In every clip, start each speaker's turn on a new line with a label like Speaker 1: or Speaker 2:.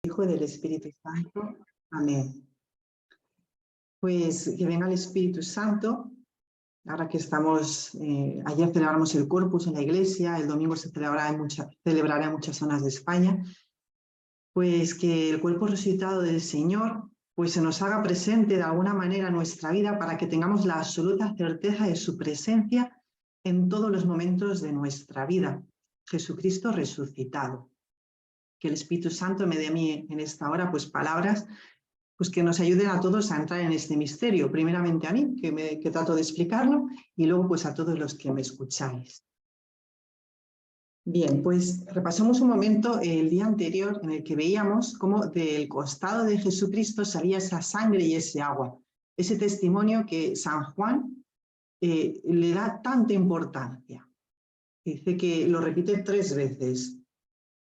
Speaker 1: Hijo y del Espíritu Santo. Amén. Pues que venga el Espíritu Santo. Ahora que estamos, ayer celebramos el Corpus en la iglesia, el domingo se celebrará en muchas zonas de España, pues que el cuerpo resucitado del Señor pues se nos haga presente de alguna manera en nuestra vida para que tengamos la absoluta certeza de su presencia en todos los momentos de nuestra vida. Jesucristo resucitado. Que el Espíritu Santo me dé a mí en esta hora pues palabras pues que nos ayuden a todos a entrar en este misterio. Primeramente a mí, que trato de explicarlo, y luego pues a todos los que me escucháis. Bien, pues repasamos un momento el día anterior en el que veíamos cómo del costado de Jesucristo salía esa sangre y ese agua. Ese testimonio que San Juan le da tanta importancia. Dice que lo repite 3 veces.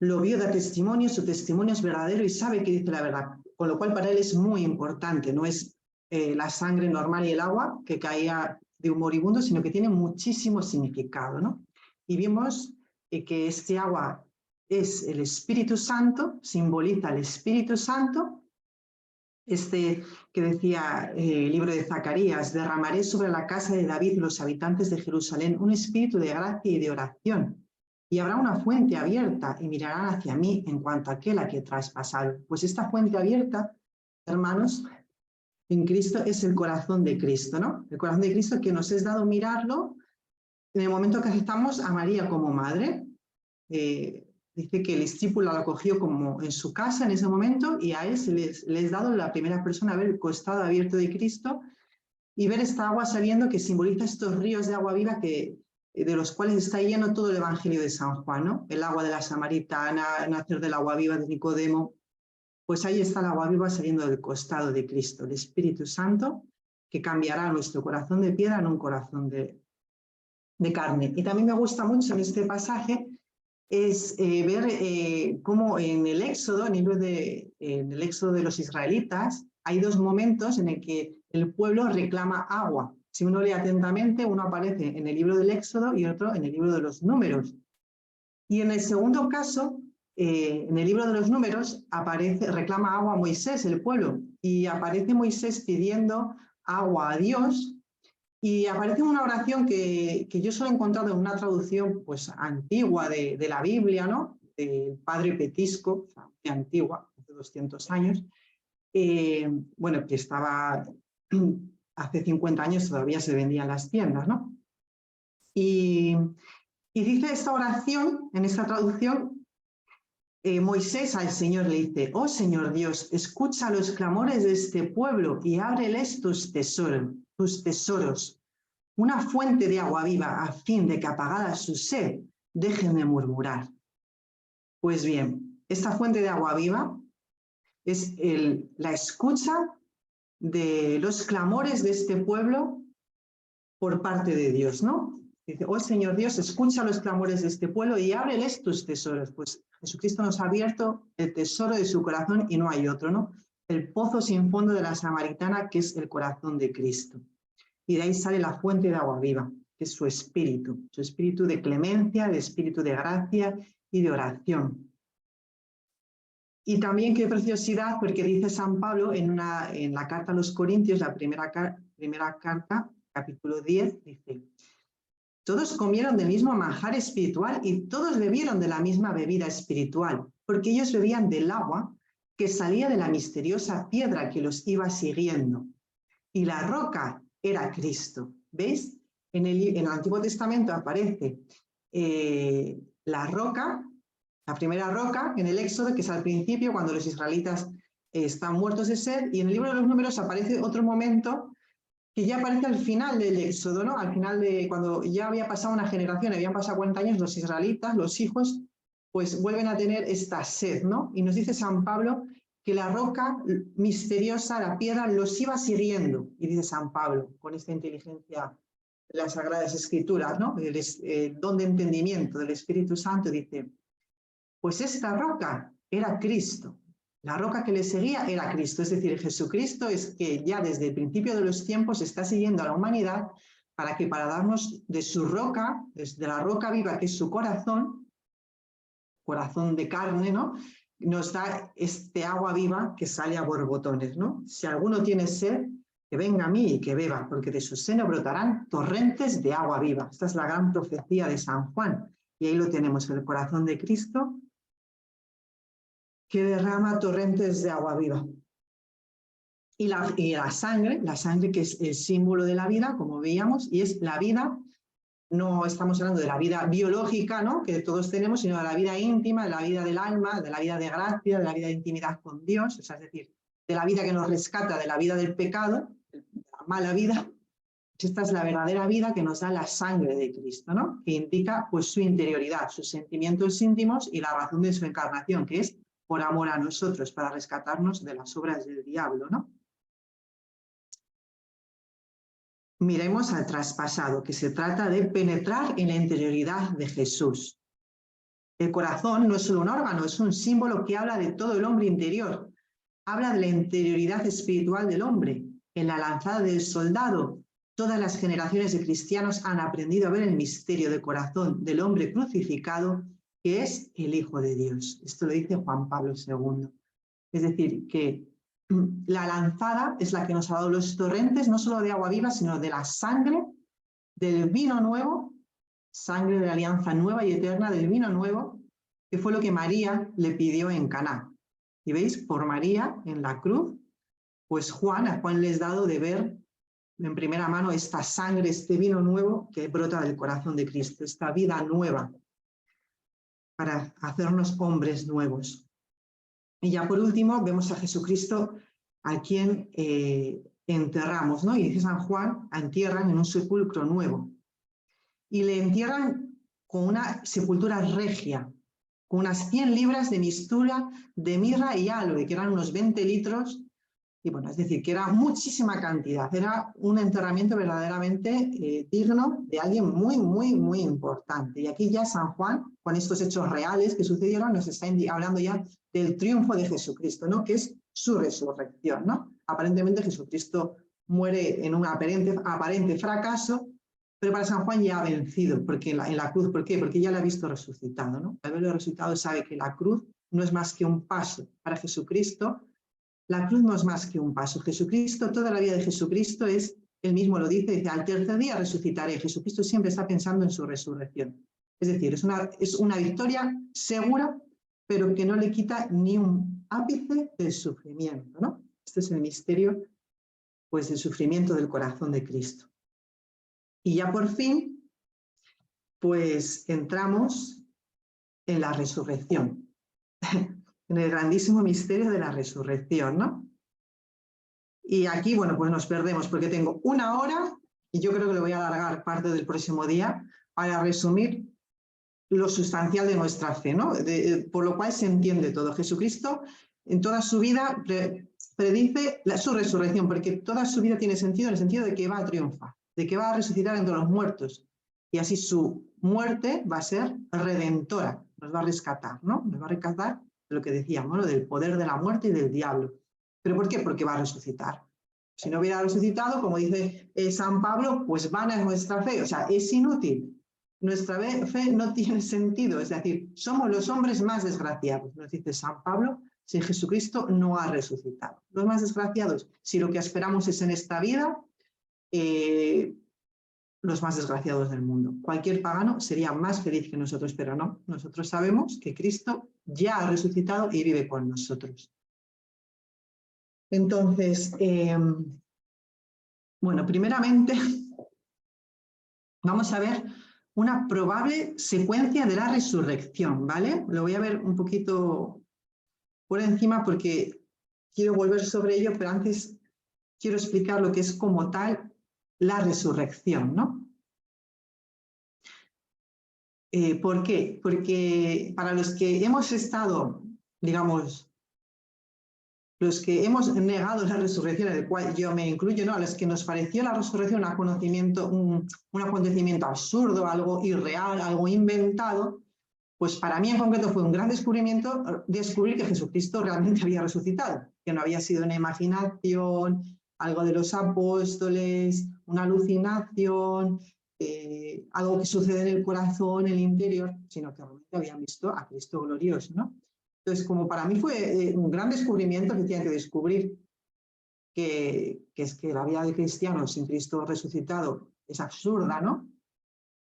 Speaker 1: Lo vio, da testimonio, su testimonio es verdadero y sabe que dice la verdad, con lo cual para él es muy importante, no es la sangre normal y el agua que caía de un moribundo, sino que tiene muchísimo significado, ¿no? Y vimos que este agua es el Espíritu Santo, simboliza el Espíritu Santo, que decía el libro de Zacarías, derramaré sobre la casa de David y los habitantes de Jerusalén un espíritu de gracia y de oración. Y habrá una fuente abierta y mirarán hacia mí en cuanto a aquel a que he traspasado. Pues esta fuente abierta, hermanos, en Cristo es el corazón de Cristo, ¿no? El corazón de Cristo que nos es dado mirarlo en el momento que aceptamos a María como madre. Dice que el discípulo la acogió como en su casa en ese momento y a él le es dado la primera persona a ver el costado abierto de Cristo y ver esta agua saliendo que simboliza estos ríos de agua viva de los cuales está lleno todo el Evangelio de San Juan, ¿no? El agua de la Samaritana, nacer del agua viva de Nicodemo. Pues ahí está el agua viva saliendo del costado de Cristo, el Espíritu Santo, que cambiará nuestro corazón de piedra en un corazón de carne. Y también me gusta mucho en este pasaje es ver cómo en el Éxodo, en el Éxodo de los israelitas, hay 2 momentos en el que el pueblo reclama agua. Si uno lee atentamente, uno aparece en el libro del Éxodo y otro en el libro de los Números. Y en el segundo caso, en el libro de los Números, reclama agua a Moisés, el pueblo, y aparece Moisés pidiendo agua a Dios. Y aparece una oración que yo solo he encontrado en una traducción pues, antigua de la Biblia, ¿no? Del padre Petisco, o sea, muy antigua, hace 200 años, bueno, que estaba hace 50 años todavía se vendía en las tiendas, ¿no? Y dice esta oración, en esta traducción, Moisés al Señor le dice, oh Señor Dios, escucha los clamores de este pueblo y ábreles tus tesoros, una fuente de agua viva, a fin de que apagada su sed, dejen de murmurar. Pues bien, esta fuente de agua viva es la escucha de los clamores de este pueblo por parte de Dios, ¿no? Dice, oh Señor Dios, escucha los clamores de este pueblo y ábreles tus tesoros. Pues Jesucristo nos ha abierto el tesoro de su corazón y no hay otro, ¿no? El pozo sin fondo de la Samaritana, que es el corazón de Cristo. Y de ahí sale la fuente de agua viva, que es su espíritu de clemencia, de espíritu de gracia y de oración. Y también qué preciosidad, porque dice San Pablo en la carta a los Corintios, la primera carta, capítulo 10, dice, todos comieron del mismo manjar espiritual y todos bebieron de la misma bebida espiritual, porque ellos bebían del agua que salía de la misteriosa piedra que los iba siguiendo. Y la roca era Cristo. ¿Veis? En el Antiguo Testamento aparece la roca, la primera roca en el Éxodo, que es al principio, cuando los israelitas están muertos de sed, y en el libro de los Números aparece otro momento que ya aparece al final del Éxodo, ¿no? Al final de cuando ya había pasado una generación, habían pasado 40 años, los israelitas, los hijos, pues vuelven a tener esta sed, ¿no? Y nos dice San Pablo que la roca misteriosa, la piedra, los iba siguiendo, y dice San Pablo, con esta inteligencia de las Sagradas Escrituras, ¿no? El don de entendimiento del Espíritu Santo, dice, pues esta roca era Cristo, la roca que le seguía era Cristo, es decir, Jesucristo es que ya desde el principio de los tiempos está siguiendo a la humanidad para darnos de su roca, desde la roca viva que es su corazón de carne, ¿no? nos da este agua viva que sale a borbotones, ¿no? Si alguno tiene sed, que venga a mí y que beba, porque de su seno brotarán torrentes de agua viva. Esta es la gran profecía de San Juan. Y ahí lo tenemos, el corazón de Cristo, que derrama torrentes de agua viva. Y la sangre que es el símbolo de la vida, como veíamos, y es la vida, no estamos hablando de la vida biológica, ¿no?, que todos tenemos, sino de la vida íntima, de la vida del alma, de la vida de gracia, de la vida de intimidad con Dios, o sea, es decir, de la vida que nos rescata de la vida del pecado, de la mala vida. Esta es la verdadera vida que nos da la sangre de Cristo, ¿no?, que indica pues su interioridad, sus sentimientos íntimos y la razón de su encarnación, que es por amor a nosotros, para rescatarnos de las obras del diablo, ¿no? Miremos al traspasado, que se trata de penetrar en la interioridad de Jesús. El corazón no es solo un órgano, es un símbolo que habla de todo el hombre interior. Habla de la interioridad espiritual del hombre. En la lanzada del soldado, todas las generaciones de cristianos han aprendido a ver el misterio del corazón del hombre crucificado, que es el Hijo de Dios. Esto lo dice Juan Pablo II. Es decir, que la lanzada es la que nos ha dado los torrentes, no solo de agua viva, sino de la sangre, del vino nuevo, sangre de la alianza nueva y eterna, del vino nuevo, que fue lo que María le pidió en Caná. Y veis, por María, en la cruz, pues a Juan les ha dado de ver en primera mano esta sangre, este vino nuevo que brota del corazón de Cristo, esta vida nueva, para hacernos hombres nuevos. Y ya por último vemos a Jesucristo a quien enterramos, ¿no? Y dice San Juan, entierran en un sepulcro nuevo. Y le entierran con una sepultura regia, con unas 100 libras de mistura de mirra y aloe, que eran unos 20 litros. Y bueno, es decir, que era muchísima cantidad. Era un enterramiento verdaderamente digno de alguien muy, muy, muy importante. Y aquí ya San Juan, con estos hechos reales que sucedieron, nos está hablando ya del triunfo de Jesucristo, ¿no?, que es su resurrección, ¿no? Aparentemente Jesucristo muere en un aparente fracaso, pero para San Juan ya ha vencido, porque en la cruz, ¿por qué? Porque ya la ha visto resucitado, ¿no? Al verlo resucitado sabe que la cruz no es más que un paso para Jesucristo. La cruz no es más que un paso. Jesucristo, toda la vida de Jesucristo es, él mismo lo dice, al tercer día resucitaré. Jesucristo siempre está pensando en su resurrección. Es decir, es una victoria segura, pero que no le quita ni un ápice del sufrimiento, ¿no? Este es el misterio, pues, del sufrimiento del corazón de Cristo. Y ya por fin, pues, entramos en la resurrección. En el grandísimo misterio de la resurrección, ¿no? Y aquí, bueno, pues nos perdemos, porque tengo 1 hora, y yo creo que lo voy a alargar parte del próximo día, para resumir lo sustancial de nuestra fe, ¿no? Por lo cual se entiende todo. Jesucristo, en toda su vida, predice su resurrección, porque toda su vida tiene sentido, en el sentido de que va a triunfar, de que va a resucitar entre los muertos. Y así su muerte va a ser redentora, nos va a rescatar, ¿no? Nos va a rescatar de lo que decíamos, ¿no?, del poder de la muerte y del diablo. ¿Pero por qué? Porque va a resucitar. Si no hubiera resucitado, como dice San Pablo, pues vana es nuestra fe, o sea, es inútil. Nuestra fe no tiene sentido, es decir, somos los hombres más desgraciados, nos dice San Pablo, si Jesucristo no ha resucitado. Los más desgraciados, si lo que esperamos es en esta vida, los más desgraciados del mundo. Cualquier pagano sería más feliz que nosotros, pero no. Nosotros sabemos que Cristo ya ha resucitado y vive con nosotros. Entonces, bueno, primeramente vamos a ver una probable secuencia de la resurrección, ¿vale? Lo voy a ver un poquito por encima porque quiero volver sobre ello, pero antes quiero explicar lo que es como tal la resurrección, ¿no? ¿Por qué? Porque para los que hemos estado, digamos, los que hemos negado la resurrección, en el cual yo me incluyo, ¿no?, a los que nos pareció la resurrección un acontecimiento absurdo, algo irreal, algo inventado, pues para mí en concreto fue un gran descubrimiento descubrir que Jesucristo realmente había resucitado, que no había sido una imaginación, algo de los apóstoles, una alucinación, algo que sucede en el corazón, en el interior, sino que realmente habían visto a Cristo glorioso, ¿no? Entonces, como para mí fue un gran descubrimiento que tenía que descubrir que es que la vida de cristiano sin Cristo resucitado es absurda, ¿no?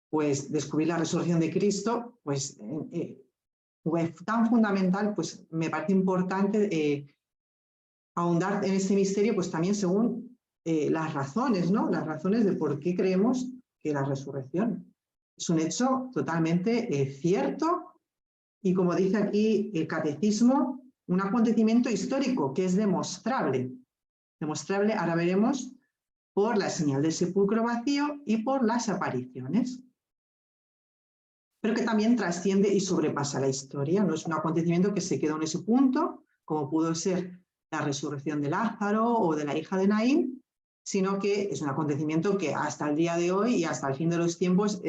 Speaker 1: Pues descubrir la resurrección de Cristo, pues fue tan fundamental, pues me parece importante ahondar en este misterio, pues también según las razones, ¿no? Las razones de por qué creemos que la resurrección es un hecho totalmente cierto y, como dice aquí el catecismo, un acontecimiento histórico que es demostrable. Demostrable, ahora veremos, por la señal del sepulcro vacío y por las apariciones. Pero que también trasciende y sobrepasa la historia. No es un acontecimiento que se quedó en ese punto, como pudo ser la resurrección de Lázaro o de la hija de Naín, sino que es un acontecimiento que hasta el día de hoy y hasta el fin de los tiempos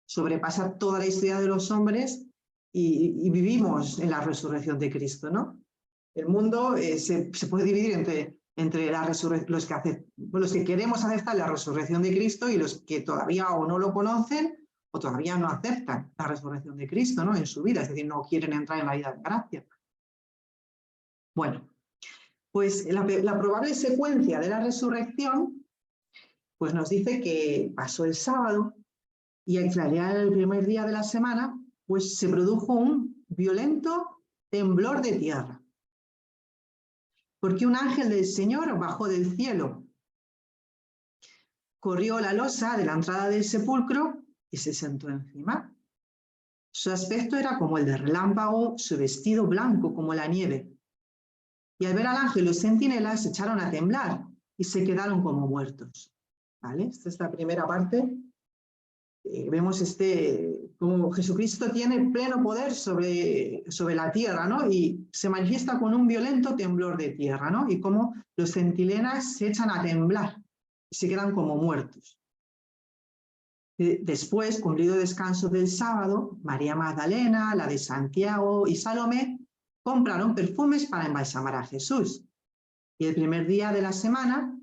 Speaker 1: sobrepasa toda la historia de los hombres y vivimos en la resurrección de Cristo, ¿no? El mundo se puede dividir entre los que queremos aceptar la resurrección de Cristo y los que todavía o no lo conocen o todavía no aceptan la resurrección de Cristo, ¿no? En su vida, es decir, no quieren entrar en la vida de gracia. Bueno, pues la probable secuencia de la resurrección pues nos dice que pasó el sábado y al clarear el primer día de la semana, pues se produjo un violento temblor de tierra. Porque un ángel del Señor bajó del cielo, corrió la losa de la entrada del sepulcro y se sentó encima. Su aspecto era como el de relámpago, su vestido blanco como la nieve. Y al ver al ángel, los centinelas se echaron a temblar y se quedaron como muertos. ¿Vale? Esta es la primera parte. Vemos como Jesucristo tiene pleno poder sobre la tierra, ¿no? Y se manifiesta con un violento temblor de tierra, ¿no? Y cómo los centinelas se echan a temblar y se quedan como muertos. Después, cumplido el descanso del sábado, María Magdalena, la de Santiago y Salomé compraron perfumes para embalsamar a Jesús. Y el primer día de la semana,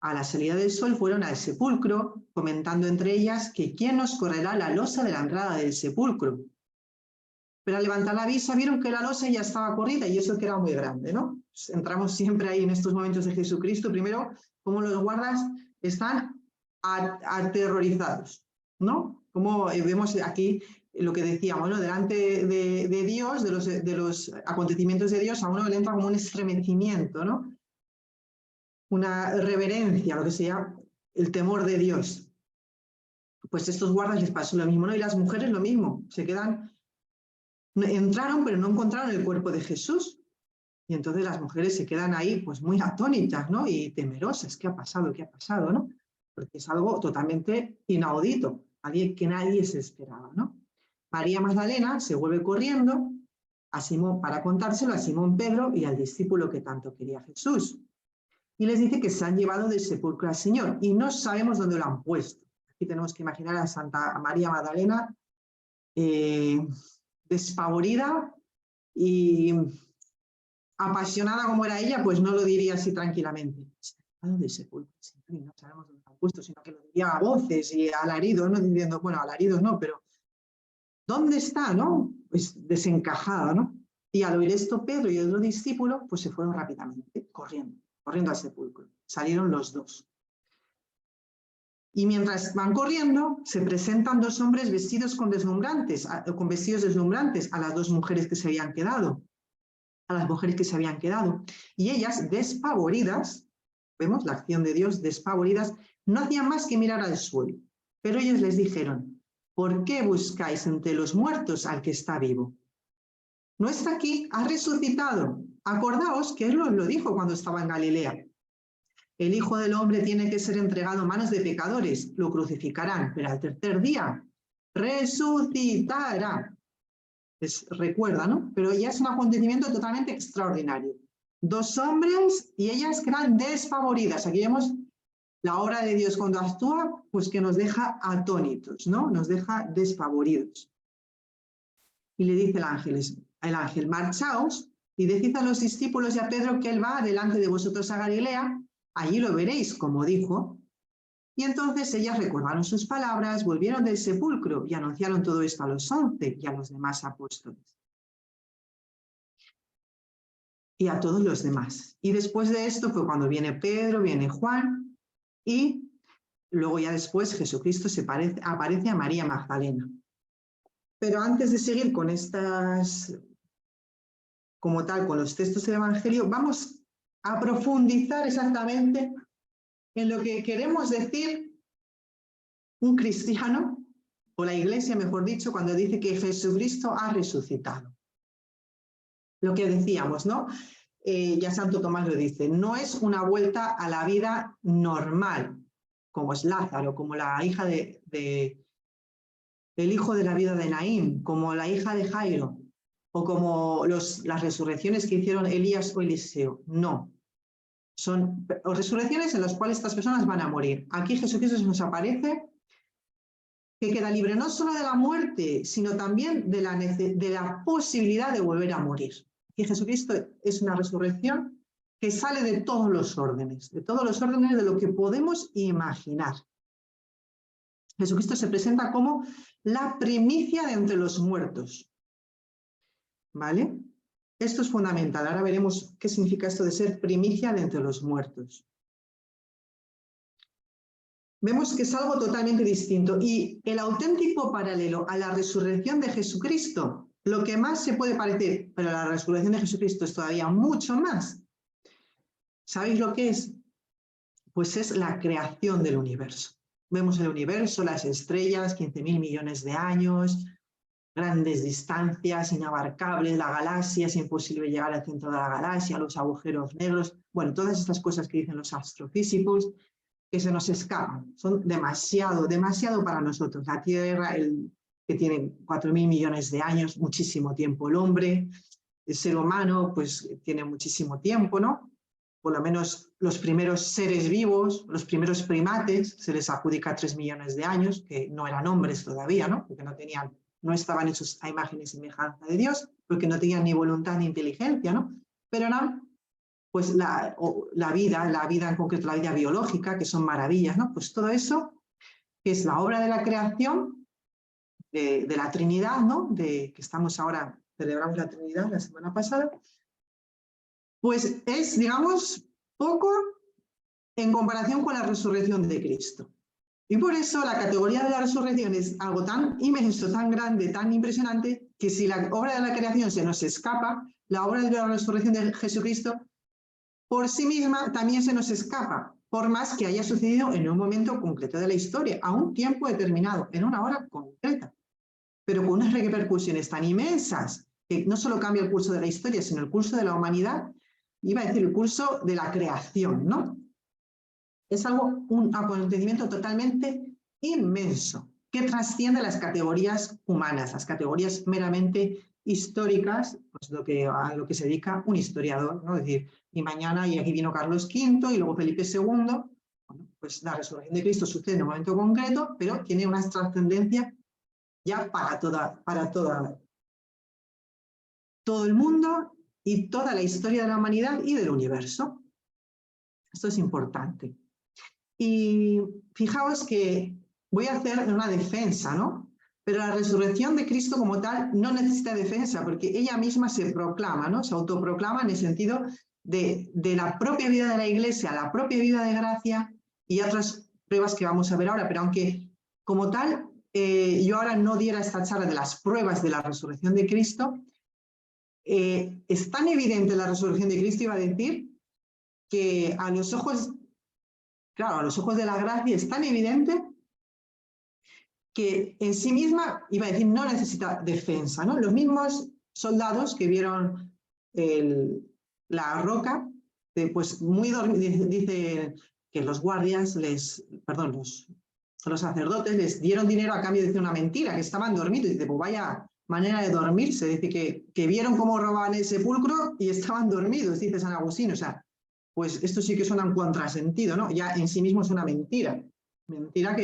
Speaker 1: a la salida del sol, fueron al sepulcro, comentando entre ellas que quién nos correrá la losa de la entrada del sepulcro. Pero al levantar la vista vieron que la losa ya estaba corrida y eso que era muy grande, ¿no? Pues entramos siempre ahí en estos momentos de Jesucristo, primero, como los guardas están aterrorizados, ¿no? Como vemos aquí lo que decíamos, ¿no? Delante de Dios, de los acontecimientos de Dios, a uno le entra como un estremecimiento, ¿no? Una reverencia, lo que sea el temor de Dios. Pues a estos guardas les pasó lo mismo, ¿no? Y las mujeres lo mismo, entraron pero no encontraron el cuerpo de Jesús. Y entonces las mujeres se quedan ahí pues muy atónitas, ¿no? Y temerosas, ¿qué ha pasado? ¿Qué ha pasado? ¿No? Porque es algo totalmente inaudito, alguien que nadie se esperaba, ¿no? María Magdalena se vuelve corriendo a Simón para contárselo a Simón Pedro y al discípulo que tanto quería Jesús. Y les dice que se han llevado del sepulcro al Señor y no sabemos dónde lo han puesto. Aquí tenemos que imaginar a Santa María Magdalena despavorida y apasionada como era ella, pues no lo diría así tranquilamente. Se han llevado del sepulcro al Señor y no sabemos dónde lo han puesto, sino que lo diría a voces y alaridos, no diciendo, bueno, alaridos no, pero ¿dónde está, no? Pues desencajada, ¿no? Y al oír esto, Pedro y el otro discípulo, pues se fueron rápidamente, corriendo al sepulcro. Salieron los dos. Y mientras van corriendo, se presentan dos hombres vestidos con vestidos deslumbrantes a las dos mujeres que se habían quedado. Y ellas, despavoridas, vemos la acción de Dios, despavoridas, no hacían más que mirar al suelo. Pero ellos les dijeron, ¿por qué buscáis entre los muertos al que está vivo? No está aquí, ha resucitado. Acordaos que él lo dijo cuando estaba en Galilea. El Hijo del Hombre tiene que ser entregado a manos de pecadores, lo crucificarán, pero al tercer día resucitará. Recuerda, ¿no? Pero ya es un acontecimiento totalmente extraordinario. Dos hombres y ellas quedan desfavoridas. Aquí vemos la obra de Dios cuando actúa, pues que nos deja atónitos, ¿no? Nos deja desfavoridos. Y le dice el ángel, marchaos y decid a los discípulos y a Pedro que él va delante de vosotros a Galilea, allí lo veréis, como dijo. Y entonces ellas recordaron sus palabras, volvieron del sepulcro y anunciaron todo esto a los 11 y a los demás apóstoles. y a todos los demás. Y después de esto fue cuando viene Pedro, viene Juan, y luego ya después Jesucristo aparece a María Magdalena. Pero antes de seguir con estas, como tal, con los textos del Evangelio, vamos a profundizar exactamente en lo que queremos decir un cristiano, o la Iglesia, mejor dicho, cuando dice que Jesucristo ha resucitado. Lo que decíamos, ¿no? Ya Santo Tomás lo dice, no es una vuelta a la vida normal, como es Lázaro, como la hija el hijo de la viuda de Naín, como la hija de Jairo, o como las resurrecciones que hicieron Elías o Eliseo. No. Son resurrecciones en las cuales estas personas van a morir. Aquí Jesucristo nos aparece que queda libre no solo de la muerte, sino también de la posibilidad de volver a morir. Y Jesucristo es una resurrección que sale de todos los órdenes de lo que podemos imaginar. Jesucristo se presenta como la primicia de entre los muertos. ¿Vale? Esto es fundamental. Ahora veremos qué significa esto de ser primicia de entre los muertos. Vemos que es algo totalmente distinto. Y el auténtico paralelo a la resurrección de Jesucristo, lo que más se puede parecer, pero la resurrección de Jesucristo es todavía mucho más. ¿Sabéis lo que es? Pues es la creación del universo. Vemos el universo, las estrellas, 15.000 millones de años, grandes distancias, inabarcables, la galaxia, es imposible llegar al centro de la galaxia, los agujeros negros, bueno, todas estas cosas que dicen los astrofísicos, que se nos escapan, son demasiado para nosotros. La Tierra, que tiene 4.000 millones de años, muchísimo tiempo. El hombre, el ser humano, pues tiene muchísimo tiempo, ¿no? Por lo menos los primeros seres vivos, los primeros primates, se les adjudica 3 millones de años, que no eran hombres todavía, ¿no? Porque no estaban hechos a imagen y semejanza de Dios, porque no tenían ni voluntad ni inteligencia, ¿no? Pero eran pues la vida en concreto, la vida biológica, que son maravillas, ¿no? Pues todo eso, que es la obra de la creación, de la Trinidad, ¿no? Que estamos ahora, celebramos la Trinidad la semana pasada, pues es, digamos, poco en comparación con la resurrección de Cristo. Y por eso la categoría de la resurrección es algo tan inmenso, tan grande, tan impresionante, que si la obra de la creación se nos escapa, la obra de la resurrección de Jesucristo por sí misma también se nos escapa, por más que haya sucedido en un momento concreto de la historia, a un tiempo determinado, en una hora concreta, pero con unas repercusiones tan inmensas que no solo cambia el curso de la historia, sino el curso de la humanidad, iba a decir el curso de la creación, ¿no? Es un acontecimiento totalmente inmenso, que trasciende las categorías humanas, las categorías meramente históricas, pues a lo que se dedica un historiador, ¿no? Es decir, y mañana, y aquí vino Carlos V, y luego Felipe II, bueno, pues la resurrección de Cristo sucede en un momento concreto, pero tiene una trascendencia ya para todo el mundo y toda la historia de la humanidad y del universo. Esto es importante. Y fijaos que voy a hacer una defensa, ¿no? Pero la resurrección de Cristo como tal no necesita defensa, porque ella misma se proclama, ¿no? Se autoproclama en el sentido de la propia vida de la Iglesia, la propia vida de gracia y otras pruebas que vamos a ver ahora. Pero aunque como tal yo ahora no diera esta charla de las pruebas de la resurrección de Cristo, es tan evidente la resurrección de Cristo, iba a decir, que a los ojos de la gracia es tan evidente que en sí misma, iba a decir, no necesita defensa, ¿no? Los mismos soldados que vieron la roca, pues muy dormidos, dice que los guardias los sacerdotes les dieron dinero a cambio de una mentira, que estaban dormidos. Dice, pues vaya manera de dormirse. Dice que vieron cómo robaban el sepulcro y estaban dormidos, dice San Agustín. O sea, pues esto sí que suena un contrasentido, ¿no? Ya en sí mismo es una mentira. Mentira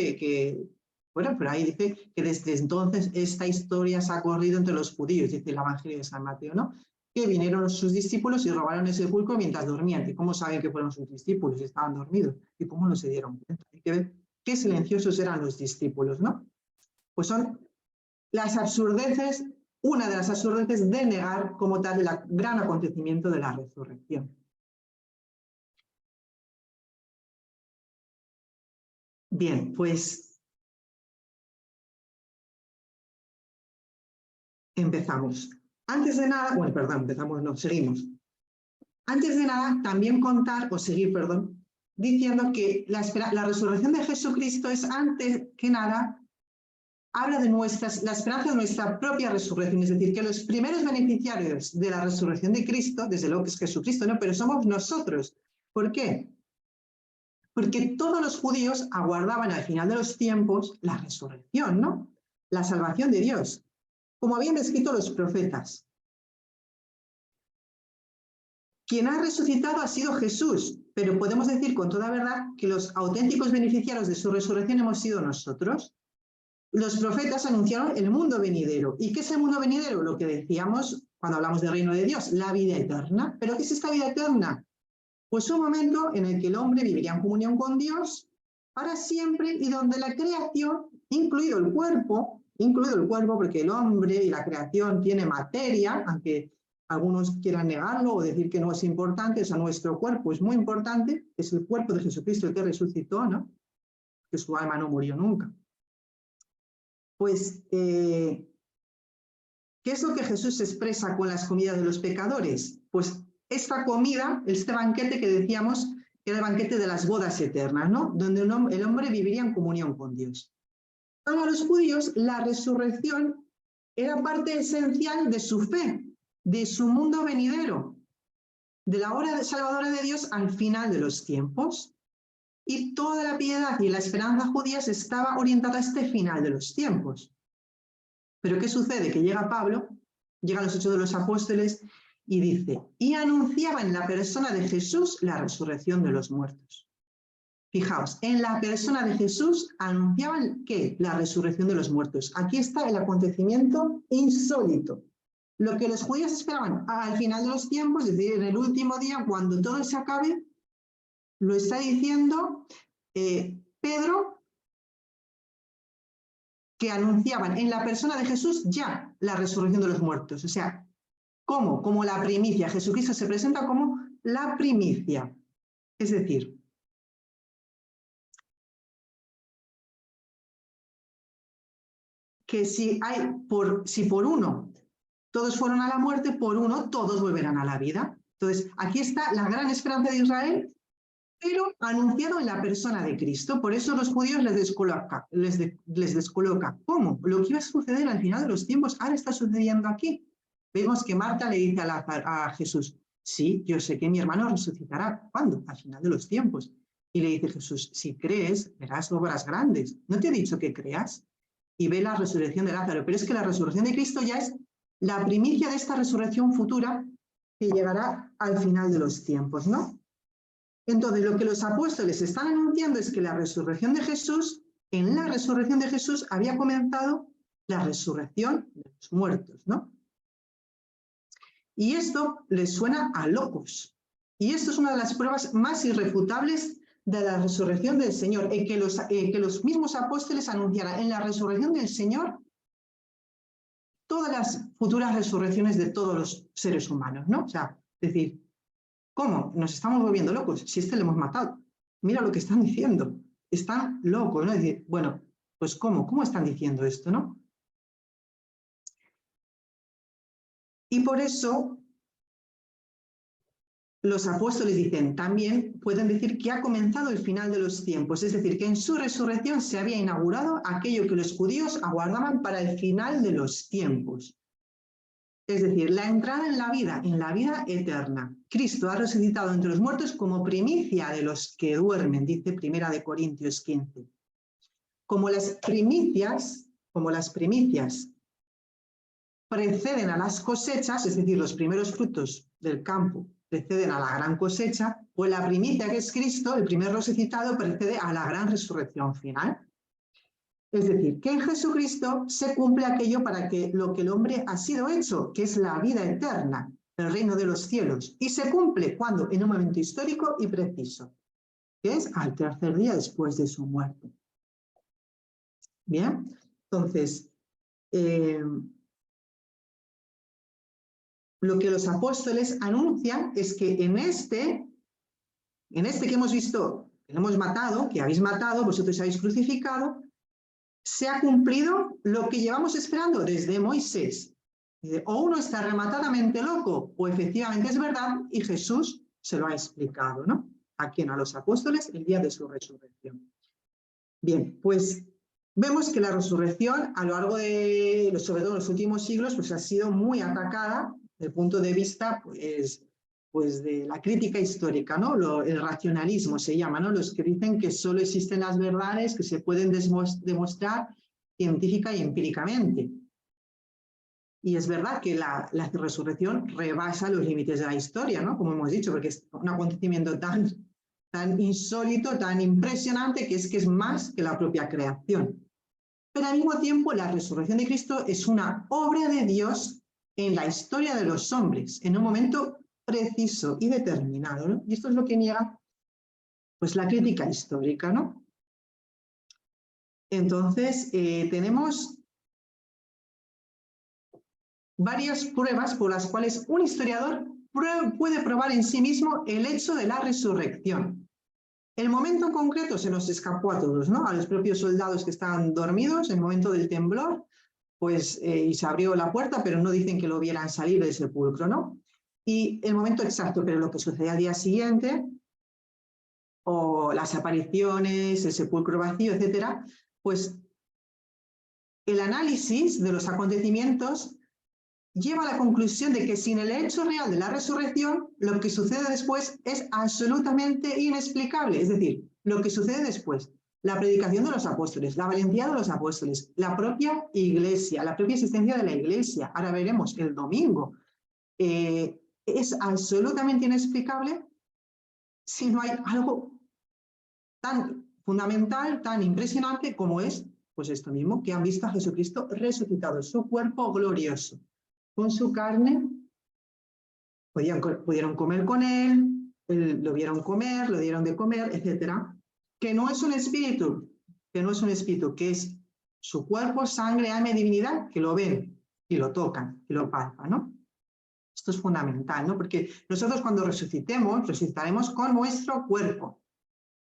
Speaker 1: bueno, pero ahí dice que desde entonces esta historia se ha corrido entre los judíos, dice el Evangelio de San Mateo, ¿no? Que vinieron sus discípulos y robaron el sepulcro mientras dormían. ¿Y cómo saben que fueron sus discípulos? Estaban dormidos. ¿Y cómo no se dieron cuenta? Hay que ver qué silenciosos eran los discípulos, ¿no? Pues son las absurdeces una de las absurdeces de negar como tal el gran acontecimiento de la resurrección. Bien, pues empezamos. Antes de nada, bueno, perdón, empezamos, no, seguimos. Antes de nada, también contar, o seguir, perdón, diciendo que la resurrección de Jesucristo es, antes que nada, habla de la esperanza de nuestra propia resurrección, es decir, que los primeros beneficiarios de la resurrección de Cristo, desde luego que es Jesucristo, ¿no? Pero somos nosotros. ¿Por qué? Porque todos los judíos aguardaban al final de los tiempos la resurrección, ¿no? La salvación de Dios, como habían escrito los profetas. Quien ha resucitado ha sido Jesús, pero podemos decir con toda verdad que los auténticos beneficiarios de su resurrección hemos sido nosotros. Los profetas anunciaron el mundo venidero. ¿Y qué es el mundo venidero? Lo que decíamos cuando hablamos del reino de Dios, la vida eterna. ¿Pero qué es esta vida eterna? Pues un momento en el que el hombre viviría en comunión con Dios para siempre y donde la creación, incluido el cuerpo, porque el hombre y la creación tiene materia, aunque algunos quieran negarlo o decir que no es importante, o sea, nuestro cuerpo es muy importante, es el cuerpo de Jesucristo el que resucitó, ¿no? Que su alma no murió nunca. Pues, ¿qué es lo que Jesús expresa con las comidas de los pecadores? Pues esta comida, este banquete que decíamos, era el banquete de las bodas eternas, ¿no? Donde el hombre viviría en comunión con Dios. Para los judíos, la resurrección era parte esencial de su fe, de su mundo venidero, de la obra salvadora de Dios al final de los tiempos. Y toda la piedad y la esperanza judías estaba orientada a este final de los tiempos. Pero ¿qué sucede? Que llega Pablo, llegan los Hechos de los Apóstoles y dice, y anunciaba en la persona de Jesús la resurrección de los muertos. Fijaos, en la persona de Jesús anunciaban ¿qué? La resurrección de los muertos. Aquí está el acontecimiento insólito. Lo que los judíos esperaban al final de los tiempos, es decir, en el último día, cuando todo se acabe, lo está diciendo Pedro, que anunciaban en la persona de Jesús ya la resurrección de los muertos. O sea, ¿cómo? Como la primicia. Jesucristo se presenta como la primicia. Es decir, que si por uno todos fueron a la muerte, por uno todos volverán a la vida. Entonces, aquí está la gran esperanza de Israel, pero anunciado en la persona de Cristo. Por eso los judíos les descoloca. ¿Cómo? Lo que iba a suceder al final de los tiempos, ahora está sucediendo aquí. Vemos que Marta le dice a Jesús, sí, yo sé que mi hermano resucitará. ¿Cuándo? Al final de los tiempos. Y le dice Jesús, si crees, verás obras grandes. ¿No te he dicho que creas? Y ve la resurrección de Lázaro. Pero es que la resurrección de Cristo ya es la primicia de esta resurrección futura que llegará al final de los tiempos, ¿no? Entonces, lo que los apóstoles están anunciando es que la resurrección de Jesús, en la resurrección de Jesús había comenzado la resurrección de los muertos, ¿no? Y esto les suena a locos. Y esto es una de las pruebas más irrefutables de la resurrección del Señor, que los mismos apóstoles anunciaran en la resurrección del Señor todas las futuras resurrecciones de todos los seres humanos, ¿no? O sea, es decir, ¿cómo? Nos estamos volviendo locos. Si le hemos matado. Mira lo que están diciendo. Están locos, ¿no? Es decir, bueno, pues ¿cómo? ¿Cómo están diciendo esto, no? Y por eso los apóstoles dicen, también pueden decir que ha comenzado el final de los tiempos, es decir, que en su resurrección se había inaugurado aquello que los judíos aguardaban para el final de los tiempos. Es decir, la entrada en la vida eterna. Cristo ha resucitado entre los muertos como primicia de los que duermen, dice Primera de Corintios 15. Como las primicias preceden a las cosechas, es decir, los primeros frutos del campo preceden a la gran cosecha, pues la primicia que es Cristo, el primer resucitado, precede a la gran resurrección final. Es decir, que en Jesucristo se cumple aquello para que lo que el hombre ha sido hecho, que es la vida eterna, el reino de los cielos. Y se cumple cuando, en un momento histórico y preciso, que es al tercer día después de su muerte. Bien, entonces, lo que los apóstoles anuncian es que en este que hemos visto, que hemos matado, que habéis matado, vosotros habéis crucificado, se ha cumplido lo que llevamos esperando desde Moisés. O uno está rematadamente loco, o efectivamente es verdad, y Jesús se lo ha explicado, ¿no? ¿A quién? A los apóstoles el día de su resurrección. Bien, pues vemos que la resurrección a lo largo de, sobre todo en los últimos siglos, pues ha sido muy atacada desde el punto de vista, pues de la crítica histórica, ¿no? El racionalismo se llama, ¿no? Los que dicen que solo existen las verdades que se pueden demostrar científica y empíricamente. Y es verdad que la resurrección rebasa los límites de la historia, ¿no? Como hemos dicho, porque es un acontecimiento tan insólito, tan impresionante, que es más que la propia creación. Pero al mismo tiempo, la resurrección de Cristo es una obra de Dios en la historia de los hombres, en un momento preciso y determinado, ¿no? Y esto es lo que niega, pues, la crítica histórica, ¿no? Entonces, tenemos varias pruebas por las cuales un historiador puede probar en sí mismo el hecho de la resurrección. El momento concreto se nos escapó a todos, ¿no? A los propios soldados que estaban dormidos, el momento del temblor, pues, y se abrió la puerta, pero no dicen que lo vieran salir del sepulcro, ¿no? Y el momento exacto, pero lo que sucede al día siguiente, o las apariciones, el sepulcro vacío, etcétera, pues el análisis de los acontecimientos lleva a la conclusión de que sin el hecho real de la resurrección, lo que sucede después es absolutamente inexplicable. Es decir, lo que sucede después, la predicación de los apóstoles, la valentía de los apóstoles, la propia iglesia, la propia existencia de la iglesia, ahora veremos el domingo, es absolutamente inexplicable si no hay algo tan fundamental, tan impresionante como es, pues esto mismo, que han visto a Jesucristo resucitado, su cuerpo glorioso. Con su carne, pudieron comer con él, lo vieron comer, lo dieron de comer, etc. Que no es un espíritu, que es su cuerpo, sangre, alma y divinidad, que lo ven y lo tocan y lo palpan, ¿no? Esto es fundamental, ¿no? Porque nosotros cuando resucitemos, resucitaremos con nuestro cuerpo.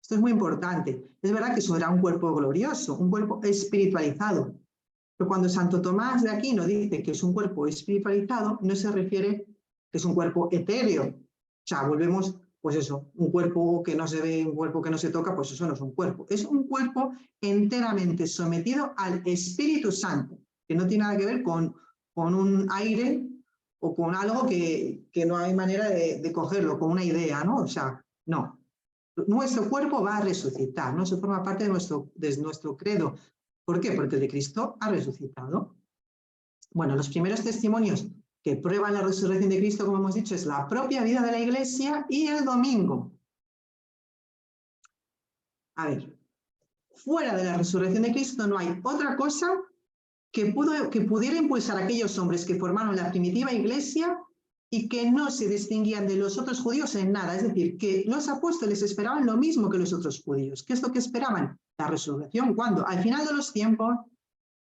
Speaker 1: Esto es muy importante. Es verdad que será un cuerpo glorioso, un cuerpo espiritualizado. Pero cuando Santo Tomás de Aquino dice que es un cuerpo espiritualizado, no se refiere que es un cuerpo etéreo. O sea, volvemos, pues eso, un cuerpo que no se ve, un cuerpo que no se toca, pues eso no es un cuerpo. Es un cuerpo enteramente sometido al Espíritu Santo, que no tiene nada que ver con un aire o con algo que no hay manera de cogerlo, con una idea, ¿no? O sea, no. Nuestro cuerpo va a resucitar, ¿no? Eso forma parte de nuestro credo. ¿Por qué? Porque el de Cristo ha resucitado. Bueno, los primeros testimonios que prueban la resurrección de Cristo, como hemos dicho, es la propia vida de la Iglesia y el domingo. A ver, fuera de la resurrección de Cristo no hay otra cosa que pudiera impulsar a aquellos hombres que formaron la primitiva Iglesia y que no se distinguían de los otros judíos en nada. Es decir, que los apóstoles esperaban lo mismo que los otros judíos. ¿Qué es lo que esperaban? La resurrección. ¿Cuándo? Al final de los tiempos,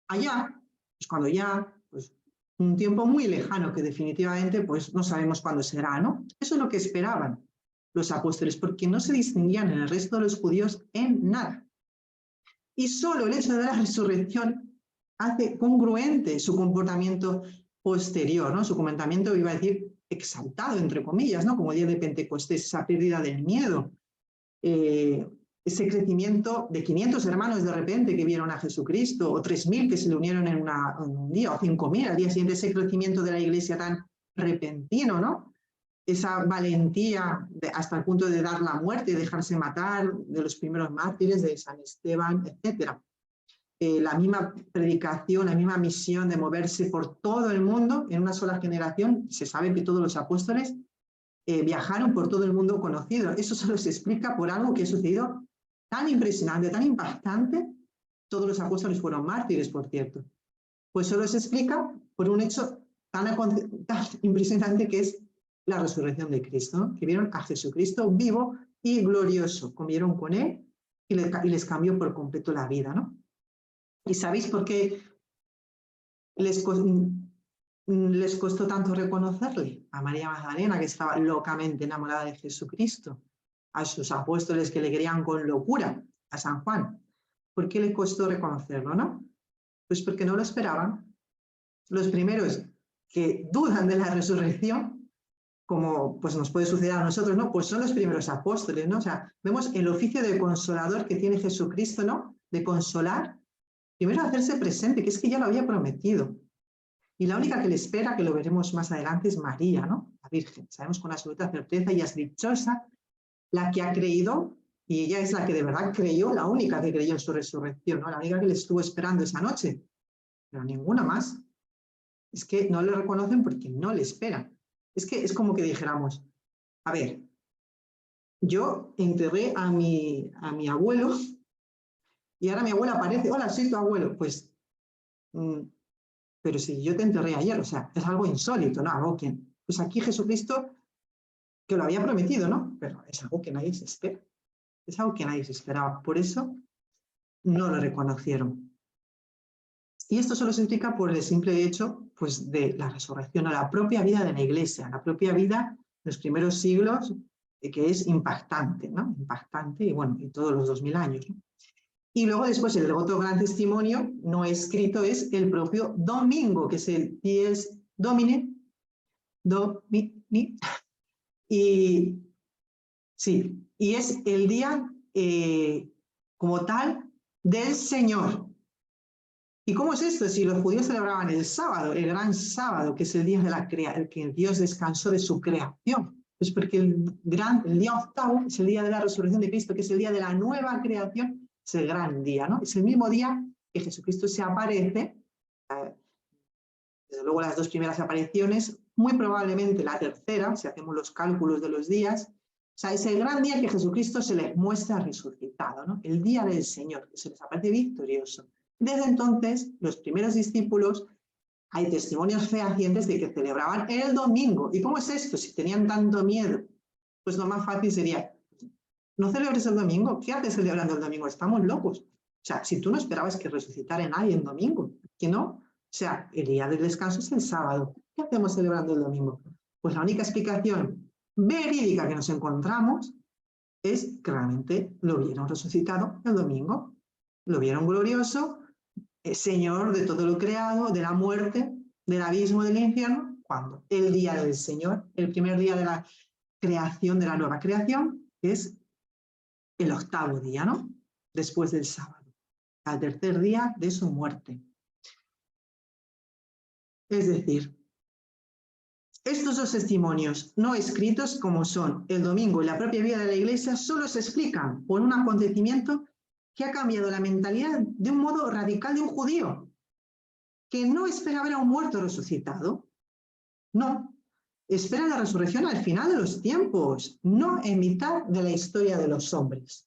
Speaker 1: allá, pues cuando ya, pues un tiempo muy lejano que definitivamente pues no sabemos cuándo será, ¿no? Eso es lo que esperaban los apóstoles, porque no se distinguían en el resto de los judíos en nada. Y solo el hecho de la resurrección hace congruente su comportamiento posterior, ¿no? Su comportamiento, iba a decir, exaltado, entre comillas, ¿no? Como el día de Pentecostés, esa pérdida del miedo, ese crecimiento de 500 hermanos de repente que vieron a Jesucristo, o 3.000 que se le unieron en un día, o 5.000 al día siguiente, ese crecimiento de la iglesia tan repentino, ¿no? Esa valentía hasta el punto de dar la muerte, dejarse matar, de los primeros mártires, de San Esteban, etc. La misma predicación, la misma misión de moverse por todo el mundo en una sola generación. Se sabe que todos los apóstoles viajaron por todo el mundo conocido. Eso solo se explica por algo que ha sucedido tan impresionante, tan impactante. Todos los apóstoles fueron mártires, por cierto. Pues solo se explica por un hecho tan impresionante que es la resurrección de Cristo, ¿no? Que vieron a Jesucristo vivo y glorioso, comieron con él y les cambió por completo la vida, ¿no? ¿Y sabéis por qué les costó tanto reconocerle? A María Magdalena, que estaba locamente enamorada de Jesucristo, a sus apóstoles que le querían con locura, a San Juan. ¿Por qué le costó reconocerlo, no? Pues porque no lo esperaban. Los primeros que dudan de la resurrección, como pues nos puede suceder a nosotros, ¿no? Pues son los primeros apóstoles, ¿no? O sea, vemos el oficio de consolador que tiene Jesucristo, ¿no? De consolar, primero hacerse presente, que es que ya lo había prometido. Y la única que le espera, que lo veremos más adelante, es María, ¿no? La Virgen. Sabemos con absoluta certeza, ella es dichosa, la que ha creído, y ella es la que de verdad creyó, la única que creyó en su resurrección, ¿no? La única que le estuvo esperando esa noche, pero ninguna más. Es que no le reconocen porque no le esperan. Es que es como que dijéramos, a ver, yo enterré a mi abuelo y ahora mi abuela aparece, hola, soy tu abuelo. Pues, pero si yo te enterré ayer, o sea, es algo insólito, ¿no? Algo que, pues aquí Jesucristo, que lo había prometido, ¿no? Pero es algo que nadie se espera. Es algo que nadie se esperaba. Por eso no lo reconocieron. Y esto solo se explica por el simple hecho pues, de la resurrección, a la propia vida de la Iglesia, a la propia vida de los primeros siglos, que es impactante, ¿no? Impactante, y bueno, y todos los 2000 años, ¿no? Y luego después el otro gran testimonio no escrito es el propio domingo, que es el Dies Domini, y sí, y es el día como tal del Señor. ¿Y cómo es esto? Si los judíos celebraban el sábado, el gran sábado, que es el día de la el que Dios descansó de su creación. Pues porque el día octavo es el día de la resurrección de Cristo, que es el día de la nueva creación, es el gran día, ¿no? Es el mismo día que Jesucristo se aparece, desde luego las dos primeras apariciones, muy probablemente la tercera, si hacemos los cálculos de los días, o sea, es el gran día que Jesucristo se le muestra resucitado, ¿no? El día del Señor, que se les aparece victorioso. Desde entonces, los primeros discípulos, hay testimonios fehacientes de que celebraban el domingo. ¿Y cómo es esto? Si tenían tanto miedo, pues lo más fácil sería, no celebres el domingo. ¿Qué haces celebrando el domingo? Estamos locos. O sea, si tú no esperabas que resucitara nadie el domingo, ¿que no? O sea, el día del descanso es el sábado. ¿Qué hacemos celebrando el domingo? Pues la única explicación verídica que nos encontramos es que realmente lo vieron resucitado el domingo. Lo vieron glorioso, Señor de todo lo creado, de la muerte, del abismo, del infierno. ¿Cuándo? El día del Señor, el primer día de la creación, de la nueva creación, es el octavo día, ¿no? Después del sábado, al tercer día de su muerte. Es decir, estos dos testimonios no escritos, como son el domingo y la propia vida de la Iglesia, solo se explican por un acontecimiento que ha cambiado la mentalidad de un modo radical de un judío, que no espera ver a un muerto resucitado. No, espera la resurrección al final de los tiempos, no en mitad de la historia de los hombres.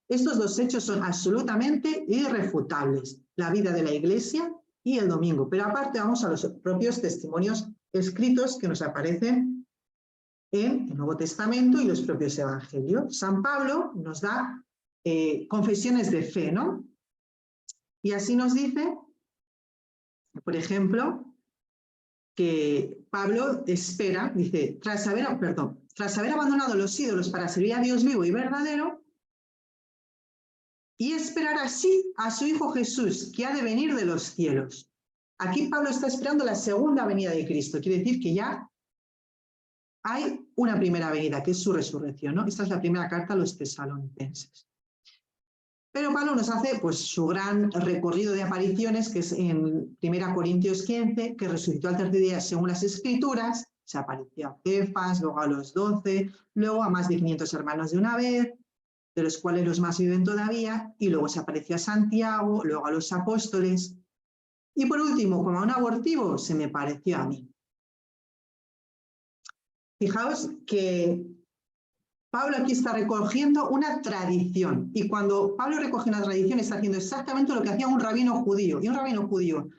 Speaker 1: Estos dos hechos son absolutamente irrefutables, la vida de la Iglesia y el domingo. Pero aparte vamos a los propios testimonios escritos que nos aparecen en el Nuevo Testamento y los propios evangelios. San Pablo nos da confesiones de fe, ¿no? Y así nos dice, por ejemplo, que Pablo espera, dice, tras haber abandonado los ídolos para servir a Dios vivo y verdadero, y esperar así a su Hijo Jesús, que ha de venir de los cielos. Aquí Pablo está esperando la segunda venida de Cristo, quiere decir que ya hay una primera venida, que es su resurrección, ¿no? Esta es la primera carta a los tesalonicenses. Pero Pablo nos hace pues, su gran recorrido de apariciones, que es en 1 Corintios 15, que resucitó al tercer día según las Escrituras, se apareció a Cefas, luego a los 12, luego a más de 500 hermanos de una vez, de los cuales los más viven todavía, y luego se apareció a Santiago, luego a los apóstoles, y por último, como a un abortivo, se me pareció a mí. Fijaos que Pablo aquí está recogiendo una tradición, y cuando Pablo recoge una tradición está haciendo exactamente lo que hacía un rabino judío. Y un rabino judío,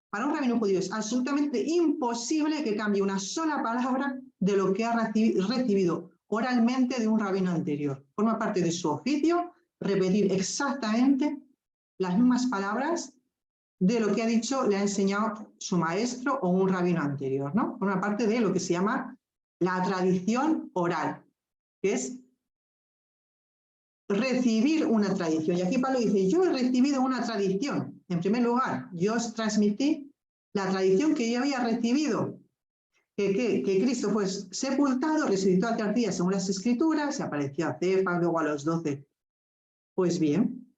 Speaker 1: para un rabino judío es absolutamente imposible que cambie una sola palabra de lo que ha recibido oralmente de un rabino anterior. Forma parte de su oficio repetir exactamente las mismas palabras de lo que ha dicho, le ha enseñado su maestro o un rabino anterior, ¿no? Por una parte de lo que se llama la tradición oral, que es recibir una tradición. Y aquí Pablo dice, yo he recibido una tradición. En primer lugar, yo os transmití la tradición que yo había recibido, que Cristo fue sepultado, resucitó al tercer día según las Escrituras, se apareció a Cefas, luego a los 12. Pues bien,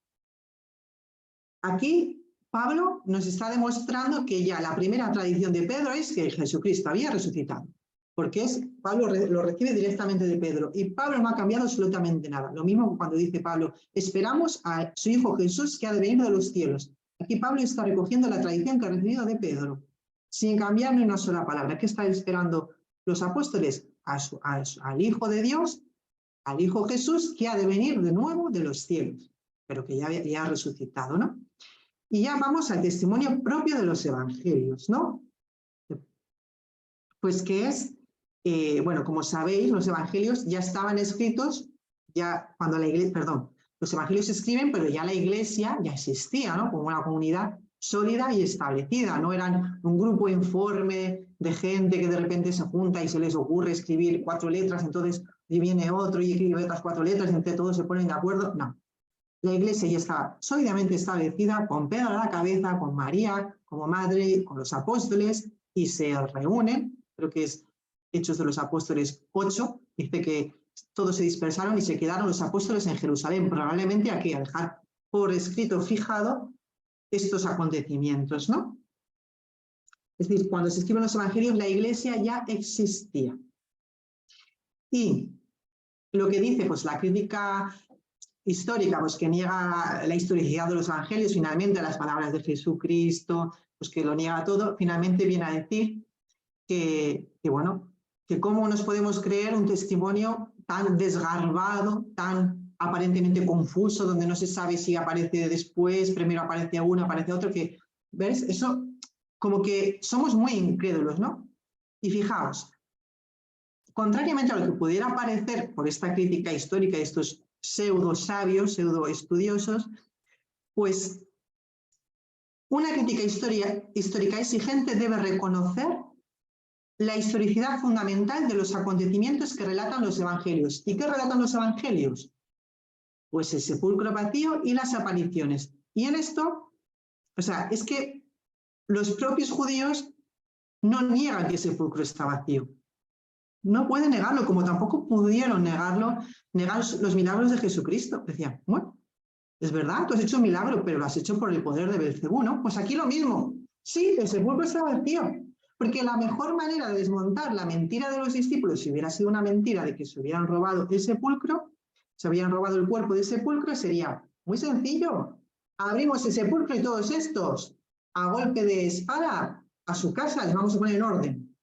Speaker 1: aquí Pablo nos está demostrando que ya la primera tradición de Pedro es que Jesucristo había resucitado, porque Pablo lo recibe directamente de Pedro, y Pablo no ha cambiado absolutamente nada. Lo mismo cuando dice Pablo, esperamos a su Hijo Jesús que ha de venir de los cielos. Aquí Pablo está recogiendo la tradición que ha recibido de Pedro, sin cambiar ni una sola palabra. ¿Qué están esperando los apóstoles? Al Hijo de Dios, al Hijo Jesús, que ha de venir de nuevo de los cielos, pero que ya ha resucitado, ¿no? Y ya vamos al testimonio propio de los evangelios, ¿no? Pues que es, bueno, como sabéis, los evangelios ya estaban escritos, ya cuando la iglesia, perdón, los evangelios se escriben, pero ya la iglesia ya existía, ¿no? Como una comunidad sólida y establecida, no eran un grupo informe de gente que de repente se junta y se les ocurre escribir 4 letras, entonces viene otro y escribe otras 4 letras y entre todos se ponen de acuerdo, no. La iglesia ya estaba sólidamente establecida, con Pedro a la cabeza, con María como madre, con los apóstoles, y se reúnen, creo que es Hechos de los Apóstoles 8, dice que todos se dispersaron y se quedaron los apóstoles en Jerusalén, probablemente aquí a dejar por escrito fijado estos acontecimientos, ¿no? Es decir, cuando se escriben los evangelios, la iglesia ya existía. Y lo que dice, pues la crítica histórica, pues que niega la historicidad de los evangelios, finalmente las palabras de Jesucristo, pues que lo niega todo, finalmente viene a decir bueno, que cómo nos podemos creer un testimonio tan desgarbado, tan aparentemente confuso, donde no se sabe si aparece después, primero aparece uno, aparece otro, que, ¿ves? Eso como que somos muy incrédulos, ¿no? Y fijaos, contrariamente a lo que pudiera parecer por esta crítica histórica de estos pseudo sabios, pseudo estudiosos, pues una crítica histórica exigente debe reconocer la historicidad fundamental de los acontecimientos que relatan los evangelios. ¿Y qué relatan los evangelios? Pues el sepulcro vacío y las apariciones. Y en esto, o sea, es que los propios judíos no niegan que el sepulcro está vacío. No pueden negarlo, como tampoco pudieron negar los milagros de Jesucristo. Decían, bueno, es verdad, tú has hecho un milagro, pero lo has hecho por el poder de Belcebú, ¿no? Pues aquí lo mismo. Sí, el sepulcro está vacío, porque la mejor manera de desmontar la mentira de los discípulos, si hubiera sido una mentira de que se hubieran robado el sepulcro, se habían robado el cuerpo del sepulcro, sería muy sencillo. Abrimos el sepulcro y todos estos, a golpe de espada, a su casa, les vamos a poner en orden.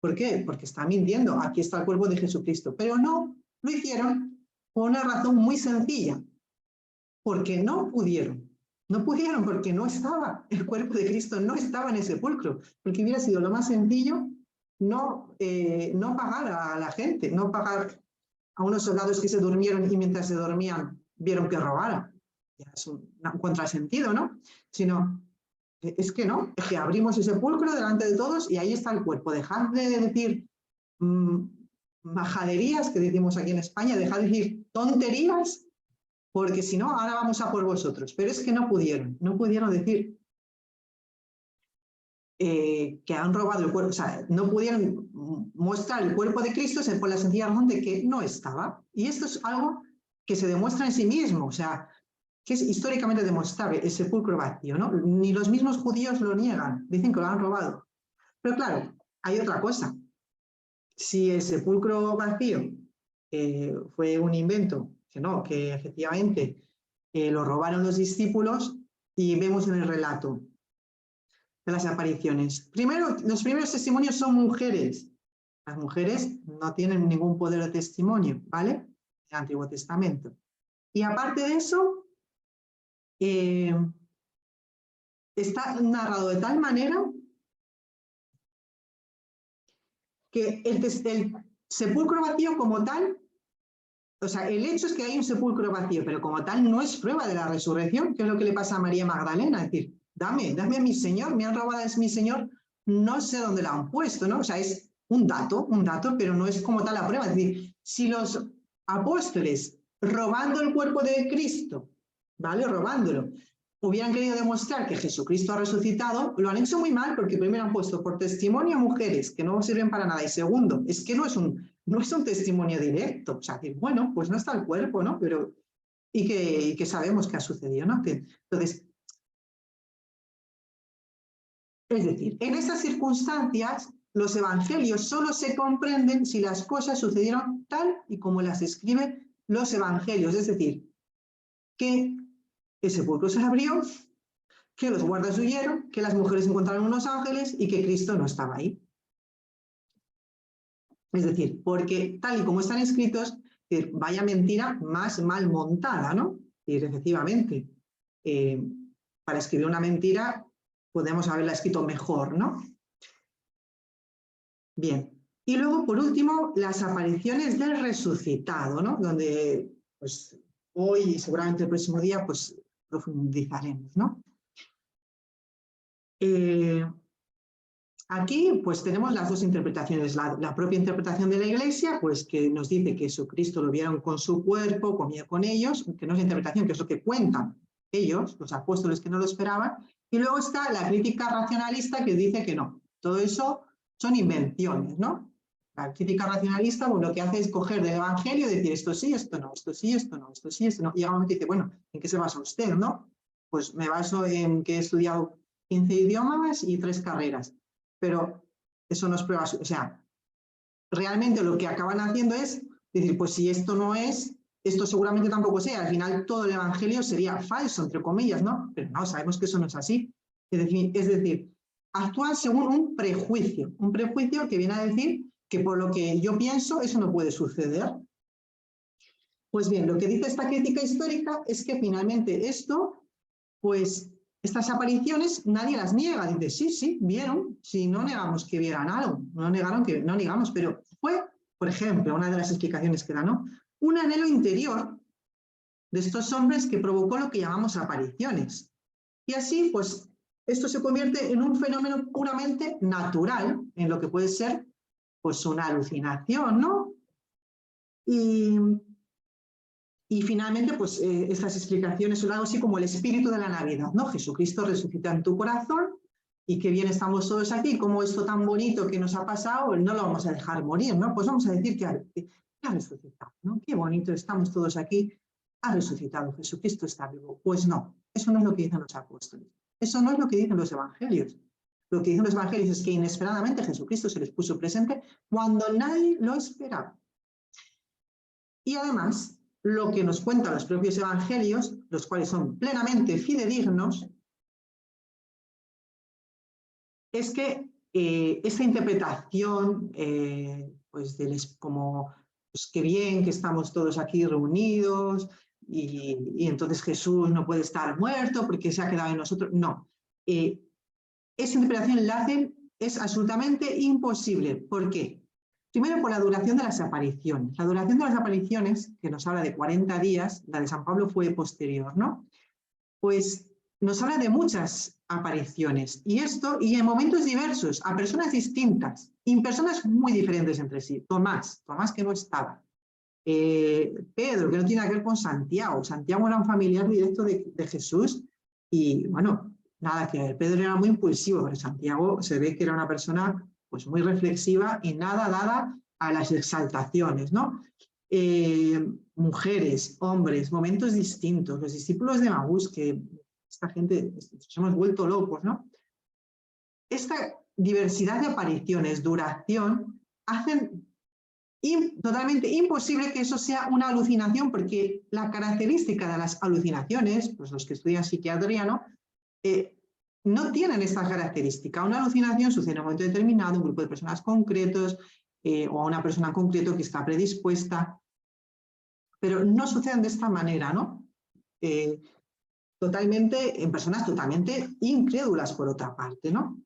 Speaker 1: ¿Por qué? Porque está mintiendo. Aquí está el cuerpo de Jesucristo. Pero no lo hicieron por una razón muy sencilla. Porque no pudieron. No pudieron porque no estaba. El cuerpo de Cristo no estaba en el sepulcro. Porque hubiera sido lo más sencillo no pagar a la gente, no pagar a unos soldados que se durmieron y mientras se dormían vieron que robaran. Ya es un contrasentido, ¿no? Sino... es que no, es que abrimos el sepulcro delante de todos y ahí está el cuerpo. Dejad de decir majaderías, que decimos aquí en España, dejad de decir tonterías, porque si no, ahora vamos a por vosotros. Pero es que no pudieron decir que han robado el cuerpo, o sea, no pudieron mostrar el cuerpo de Cristo por la sencilla razón de que no estaba. Y esto es algo que se demuestra en sí mismo, o sea, que es históricamente demostrable, el sepulcro vacío, ¿no? Ni los mismos judíos lo niegan, dicen que lo han robado. Pero claro, hay otra cosa. Si el sepulcro vacío fue un invento, que no, que efectivamente lo robaron los discípulos, y vemos en el relato de las apariciones. Primero, los primeros testimonios son mujeres. Las mujeres no tienen ningún poder de testimonio, ¿vale? En el Antiguo Testamento. Y aparte de eso, está narrado de tal manera que el sepulcro vacío como tal, o sea, el hecho es que hay un sepulcro vacío, pero como tal no es prueba de la resurrección, que es lo que le pasa a María Magdalena. Es decir, dame a mi Señor, me han robado a mi Señor, no sé dónde lo han puesto, ¿no? O sea, es un dato, pero no es como tal la prueba. Es decir, si los apóstoles, robando el cuerpo de Cristo, ¿vale? Robándolo, hubieran querido demostrar que Jesucristo ha resucitado, lo han hecho muy mal porque primero han puesto por testimonio a mujeres que no sirven para nada y segundo, es que no es un testimonio directo. O sea, decir, bueno, pues no está el cuerpo, ¿no? Pero, y que sabemos que ha sucedido, ¿no? Entonces, es decir, en esas circunstancias, los evangelios solo se comprenden si las cosas sucedieron tal y como las escriben los evangelios. Es decir, que el sepulcro se abrió, que los guardas huyeron, que las mujeres encontraron unos ángeles y que Cristo no estaba ahí. Es decir, porque tal y como están escritos, vaya mentira más mal montada, ¿no? Y efectivamente, para escribir una mentira podemos haberla escrito mejor, ¿no? Bien. Y luego, por último, las apariciones del resucitado, ¿no? Donde, pues, hoy y seguramente el próximo día, pues, profundizaremos, ¿no? Aquí, pues, tenemos las dos interpretaciones. La propia interpretación de la Iglesia, pues, que nos dice que Jesucristo lo vieron con su cuerpo, comía con ellos, que no es interpretación, que es lo que cuentan ellos, los apóstoles que no lo esperaban. Y luego está la crítica racionalista que dice que no, todo eso son invenciones, ¿no? La crítica racionalista, bueno, lo que hace es coger del Evangelio y decir esto sí, esto no, esto sí, esto no, esto sí, esto no. Y llega un momento y dice, bueno, ¿en qué se basa usted, no? Pues me baso en que he estudiado 15 idiomas y 3 carreras. Pero eso no es prueba, o sea, realmente lo que acaban haciendo es decir, pues si esto no es, esto seguramente tampoco sea, al final todo el evangelio sería falso, entre comillas, ¿no? Pero no, sabemos que eso no es así. Es decir, actúan según un prejuicio que viene a decir que por lo que yo pienso eso no puede suceder. Pues bien, lo que dice esta crítica histórica es que finalmente esto, pues estas apariciones nadie las niega, dice, sí, sí, vieron, si no negamos que vieran algo, no negamos, pero fue, por ejemplo, una de las explicaciones que da, ¿no? Un anhelo interior de estos hombres que provocó lo que llamamos apariciones. Y así, pues, esto se convierte en un fenómeno puramente natural, en lo que puede ser, pues, una alucinación, ¿no? Y finalmente, pues estas explicaciones son algo así como el espíritu de la Navidad, ¿no? Jesucristo resucita en tu corazón y qué bien estamos todos aquí, como esto tan bonito que nos ha pasado, no lo vamos a dejar morir, ¿no? Pues vamos a decir que ha resucitado, ¿no? Qué bonito, estamos todos aquí, ha resucitado, Jesucristo está vivo. Pues no, eso no es lo que dicen los apóstoles, eso no es lo que dicen los evangelios. Lo que dicen los evangelios es que inesperadamente Jesucristo se les puso presente cuando nadie lo esperaba. Y además, lo que nos cuentan los propios evangelios, los cuales son plenamente fidedignos, es que esta interpretación, pues, como pues, qué bien que estamos todos aquí reunidos y entonces Jesús no puede estar muerto porque se ha quedado en nosotros. No. Esa interpretación la hacen, es absolutamente imposible. ¿Por qué? Primero, por la duración de las apariciones. La duración de las apariciones, que nos habla de 40 días, la de San Pablo fue posterior, ¿no? Pues nos habla de muchas apariciones. Y en momentos diversos, a personas distintas, y en personas muy diferentes entre sí. Tomás que no estaba. Pedro, que no tiene nada que ver con Santiago. Santiago era un familiar directo de Jesús y, bueno, nada que ver. Pedro era muy impulsivo, pero Santiago se ve que era una persona pues muy reflexiva y nada dada a las exaltaciones, ¿no? Mujeres, hombres, momentos distintos. Los discípulos de Emaús, que esta gente nos hemos vuelto locos, ¿no? Esta diversidad de apariciones, duración, hacen totalmente imposible que eso sea una alucinación, porque la característica de las alucinaciones, pues los que estudian psiquiatría, ¿no? No tienen esta característica. Una alucinación sucede en un momento determinado, un grupo de personas concretos o a una persona en concreto que está predispuesta, pero no suceden de esta manera, ¿no? En personas totalmente incrédulas, por otra parte, ¿no?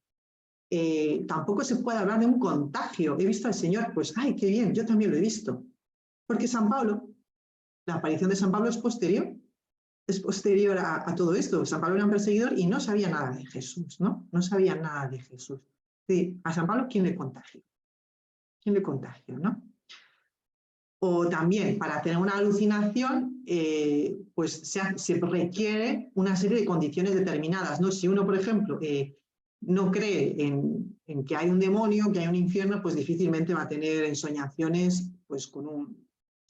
Speaker 1: Tampoco se puede hablar de un contagio. He visto al Señor, pues, ¡ay, qué bien! Yo también lo he visto. Porque San Pablo, la aparición de San Pablo es posterior. es posterior a todo esto. San Pablo era un perseguidor y no sabía nada de Jesús, ¿no? No sabía nada de Jesús. Sí, a San Pablo, ¿quién le contagió? ¿Quién le contagió, no? O también, para tener una alucinación, pues se requiere una serie de condiciones determinadas, ¿no? Si uno, por ejemplo, no cree en que hay un demonio, que hay un infierno, pues difícilmente va a tener ensoñaciones, pues con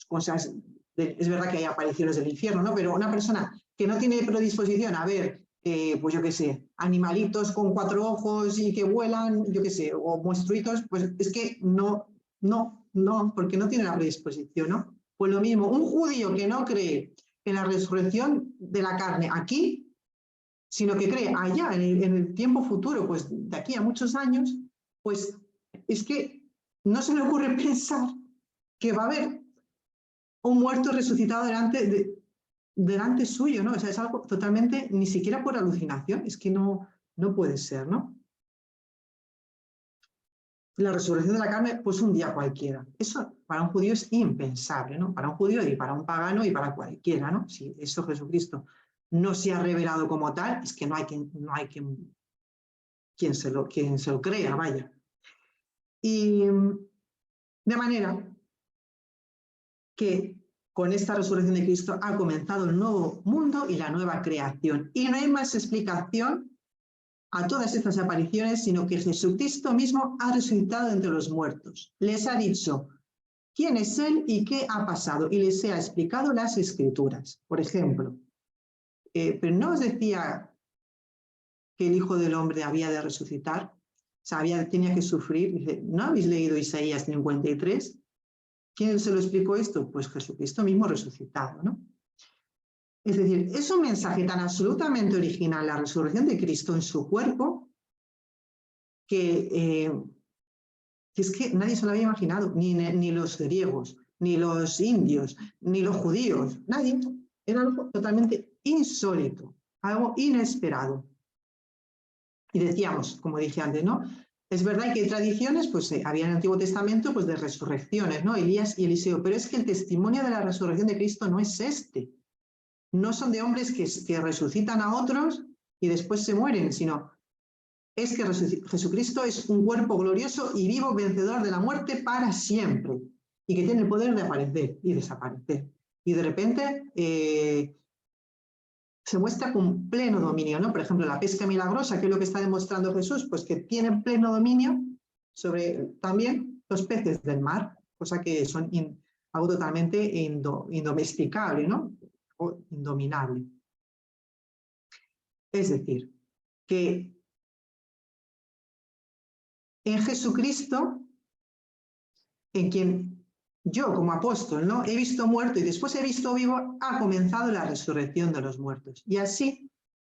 Speaker 1: cosas, es verdad que hay apariciones del infierno, ¿no? Pero una persona que no tiene predisposición a ver, pues yo qué sé, animalitos con 4 ojos y que vuelan, yo qué sé, o monstruitos, pues es que no, porque no tiene la predisposición, ¿no? Pues lo mismo, un judío que no cree en la resurrección de la carne aquí, sino que cree allá, en el tiempo futuro, pues de aquí a muchos años, pues es que no se le ocurre pensar que va a haber un muerto resucitado delante suyo, ¿no? O sea, es algo totalmente, ni siquiera por alucinación, es que no puede ser, ¿no? La resurrección de la carne, pues un día cualquiera. Eso para un judío es impensable, ¿no? Para un judío y para un pagano y para cualquiera, ¿no? Si eso Jesucristo no se ha revelado como tal, es que no hay quien se lo crea, vaya. Y de manera que con esta resurrección de Cristo ha comenzado el nuevo mundo y la nueva creación. Y no hay más explicación a todas estas apariciones, sino que Jesucristo mismo ha resucitado entre los muertos. Les ha dicho quién es Él y qué ha pasado, y les ha explicado las Escrituras. Por ejemplo, pero no os decía que el Hijo del Hombre había de resucitar, o sea, tenía que sufrir. Dice, ¿no habéis leído Isaías 53? ¿Quién se lo explicó esto? Pues Jesucristo mismo resucitado, ¿no? Es decir, es un mensaje tan absolutamente original, la resurrección de Cristo en su cuerpo, que es que nadie se lo había imaginado, ni los griegos, ni los indios, ni los judíos, nadie. Era algo totalmente insólito, algo inesperado. Y decíamos, como dije antes, ¿no? Es verdad que hay tradiciones, pues había en el Antiguo Testamento, pues de resurrecciones, ¿no? Elías y Eliseo, pero es que el testimonio de la resurrección de Cristo no es este. No son de hombres que resucitan a otros y después se mueren, sino es que Jesucristo es un cuerpo glorioso y vivo, vencedor de la muerte para siempre, y que tiene el poder de aparecer y desaparecer. Y de repente se muestra con pleno dominio, ¿no? Por ejemplo, la pesca milagrosa, que es lo que está demostrando Jesús, pues que tiene pleno dominio sobre también los peces del mar, cosa que son algo totalmente indomesticable, ¿no? O indominable. Es decir, que en Jesucristo, en quien yo como apóstol, ¿no? He visto muerto y después he visto vivo, ha comenzado la resurrección de los muertos. Y así,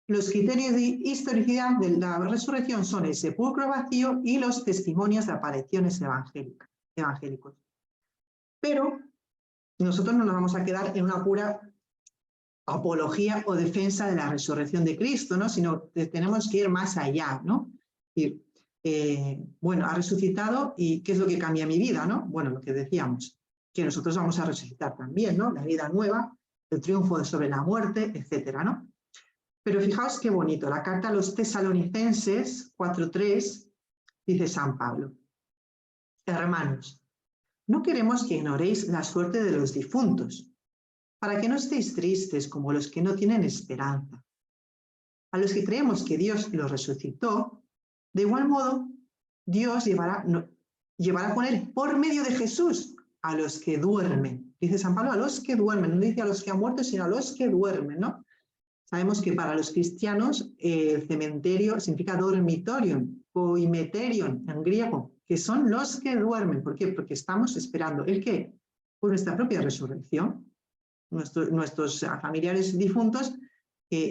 Speaker 1: los criterios de historicidad de la resurrección son el sepulcro vacío y los testimonios de apariciones evangélicos. Pero nosotros no nos vamos a quedar en una pura apología o defensa de la resurrección de Cristo, ¿no? Sino que tenemos que ir más allá, ¿no? Es decir, bueno, ha resucitado y ¿qué es lo que cambia mi vida, no? Bueno, lo que decíamos, que nosotros vamos a resucitar también, ¿no? La vida nueva, el triunfo sobre la muerte, etcétera, ¿no? Pero fijaos qué bonito, la carta a los Tesalonicenses 4:3 dice San Pablo: hermanos, no queremos que ignoréis la suerte de los difuntos, para que no estéis tristes como los que no tienen esperanza. A los que creemos que Dios los resucitó, de igual modo, Dios llevará con él por medio de Jesús a los que duermen. Dice San Pablo, a los que duermen, no dice a los que han muerto, sino a los que duermen, ¿no? Sabemos que para los cristianos el cementerio significa dormitorium, koimeterion en griego, que son los que duermen. ¿Por qué? Porque estamos esperando ¿el qué? Por nuestra propia resurrección. Nuestros familiares difuntos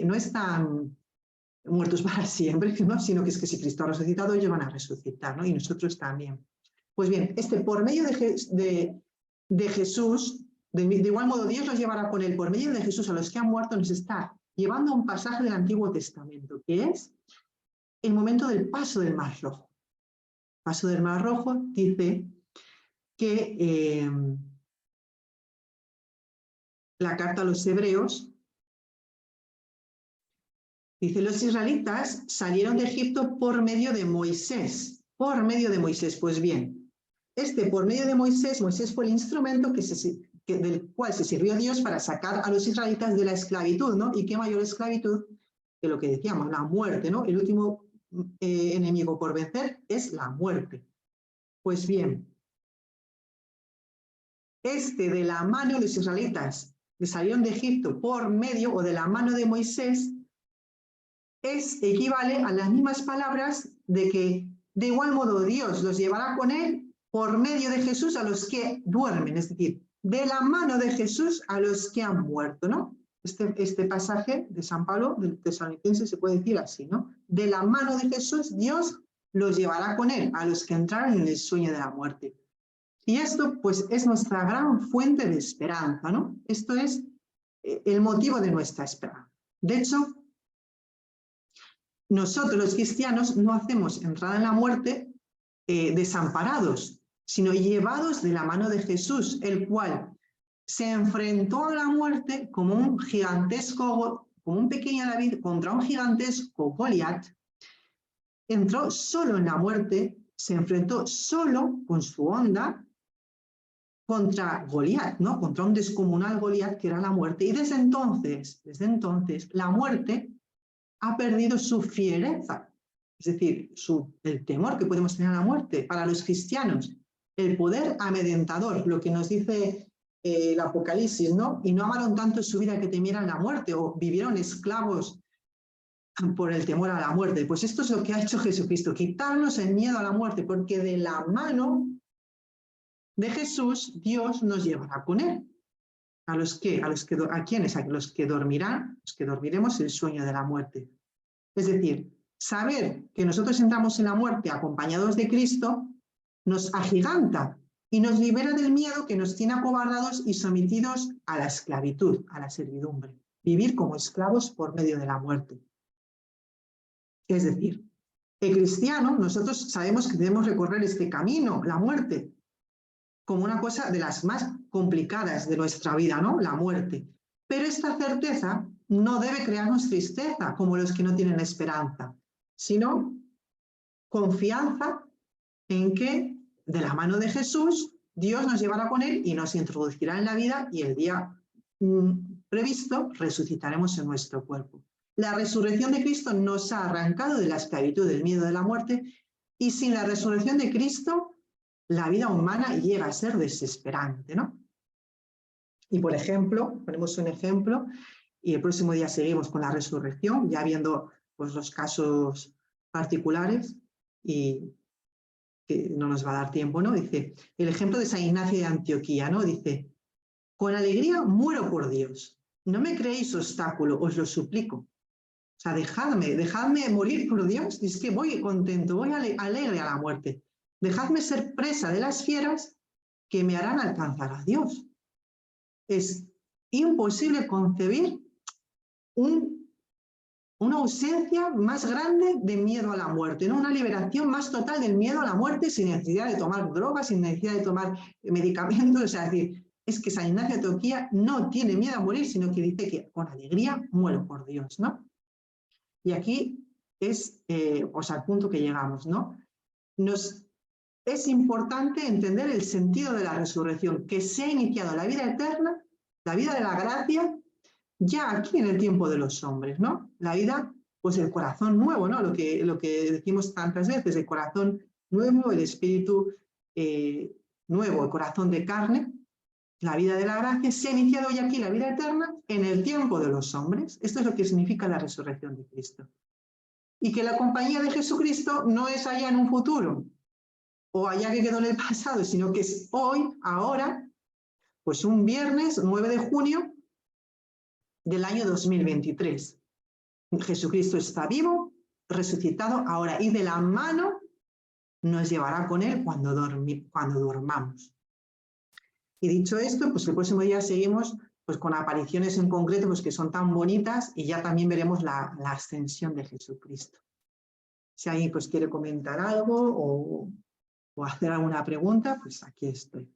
Speaker 1: no están muertos para siempre, ¿no? Sino que es que si Cristo ha resucitado, ellos van a resucitar, ¿no? Y nosotros también. Pues bien, por medio de Jesús, de igual modo Dios los llevará con él, por medio de Jesús a los que han muerto, nos está llevando a un pasaje del Antiguo Testamento, que es el momento del paso del Mar Rojo. El paso del Mar Rojo dice que la carta a los Hebreos Dice, los israelitas salieron de Egipto por medio de Moisés. Por medio de Moisés. Pues bien, por medio de Moisés, Moisés fue el instrumento del cual se sirvió Dios para sacar a los israelitas de la esclavitud, ¿no? Y qué mayor esclavitud que lo que decíamos, la muerte, ¿no? El último enemigo por vencer es la muerte. Pues bien, de la mano de los israelitas que salieron de Egipto por medio o de la mano de Moisés, equivale a las mismas palabras de que de igual modo Dios los llevará con él por medio de Jesús a los que duermen, es decir, de la mano de Jesús a los que han muerto, ¿no? Este pasaje de San Pablo, del Tesalonicense, se puede decir así, ¿no? De la mano de Jesús, Dios los llevará con él a los que entraron en el sueño de la muerte. Y esto, pues, es nuestra gran fuente de esperanza, ¿no? Esto es el motivo de nuestra esperanza. De hecho, nosotros los cristianos no hacemos entrada en la muerte desamparados, sino llevados de la mano de Jesús, el cual se enfrentó a la muerte como un gigantesco, como un pequeño David contra un gigantesco Goliat. Entró solo en la muerte, se enfrentó solo con su onda contra Goliat, ¿no? Contra un descomunal Goliat que era la muerte. Y desde entonces, la muerte ha perdido su fiereza, es decir, el temor que podemos tener a la muerte. Para los cristianos, el poder amedrentador, lo que nos dice el Apocalipsis, ¿no? Y no amaron tanto su vida que temieran la muerte o vivieron esclavos por el temor a la muerte. Pues esto es lo que ha hecho Jesucristo, quitarnos el miedo a la muerte, porque de la mano de Jesús, Dios nos llevará con él. ¿A quiénes? A los que dormirán, los que dormiremos el sueño de la muerte. Es decir, saber que nosotros entramos en la muerte acompañados de Cristo nos agiganta y nos libera del miedo que nos tiene acobardados y sometidos a la esclavitud, a la servidumbre. Vivir como esclavos por medio de la muerte. Es decir, el cristiano, nosotros sabemos que debemos recorrer este camino, la muerte, como una cosa de las más complicadas de nuestra vida, ¿no? La muerte. Pero esta certeza no debe crearnos tristeza, como los que no tienen esperanza, sino confianza en que de la mano de Jesús Dios nos llevará con él y nos introducirá en la vida y el día previsto resucitaremos en nuestro cuerpo. La resurrección de Cristo nos ha arrancado de la esclavitud, del miedo de la muerte, y sin la resurrección de Cristo la vida humana llega a ser desesperante, ¿no? Y por ejemplo, ponemos un ejemplo y el próximo día seguimos con la resurrección, ya viendo pues, los casos particulares y que no nos va a dar tiempo, ¿no? Dice, el ejemplo de San Ignacio de Antioquía, ¿no? Dice, con alegría muero por Dios, no me creéis obstáculo, os lo suplico. O sea, dejadme morir por Dios, es que voy contento, voy alegre a la muerte. Dejadme ser presa de las fieras que me harán alcanzar a Dios. Es imposible concebir una ausencia más grande de miedo a la muerte, ¿no? Una liberación más total del miedo a la muerte sin necesidad de tomar drogas, sin necesidad de tomar medicamentos. O sea, es decir, es que San Ignacio de Antioquía no tiene miedo a morir, sino que dice que con alegría muero por Dios, ¿no? Y aquí es al punto que llegamos, ¿no? Es importante entender el sentido de la resurrección, que se ha iniciado la vida eterna, la vida de la gracia, ya aquí en el tiempo de los hombres, ¿no? La vida, pues el corazón nuevo, ¿no? Lo que decimos tantas veces, el corazón nuevo, el espíritu nuevo, el corazón de carne, la vida de la gracia, se ha iniciado ya aquí la vida eterna en el tiempo de los hombres. Esto es lo que significa la resurrección de Cristo. Y que la compañía de Jesucristo no es allá en un futuro, o allá que quedó en el pasado, sino que es hoy, ahora, pues un viernes 9 de junio del año 2023. Jesucristo está vivo, resucitado ahora, y de la mano nos llevará con él cuando durmamos. Y dicho esto, pues el próximo día seguimos pues, con apariciones en concreto pues, que son tan bonitas y ya también veremos la ascensión de Jesucristo. Si alguien pues, quiere comentar algo o hacer alguna pregunta, pues aquí estoy.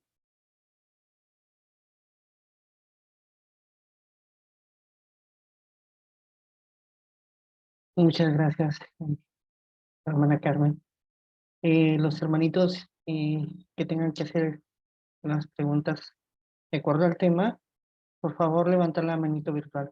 Speaker 2: Muchas gracias, hermana Carmen. Los hermanitos que tengan que hacer las preguntas de acuerdo al tema, por favor levantar la manito virtual.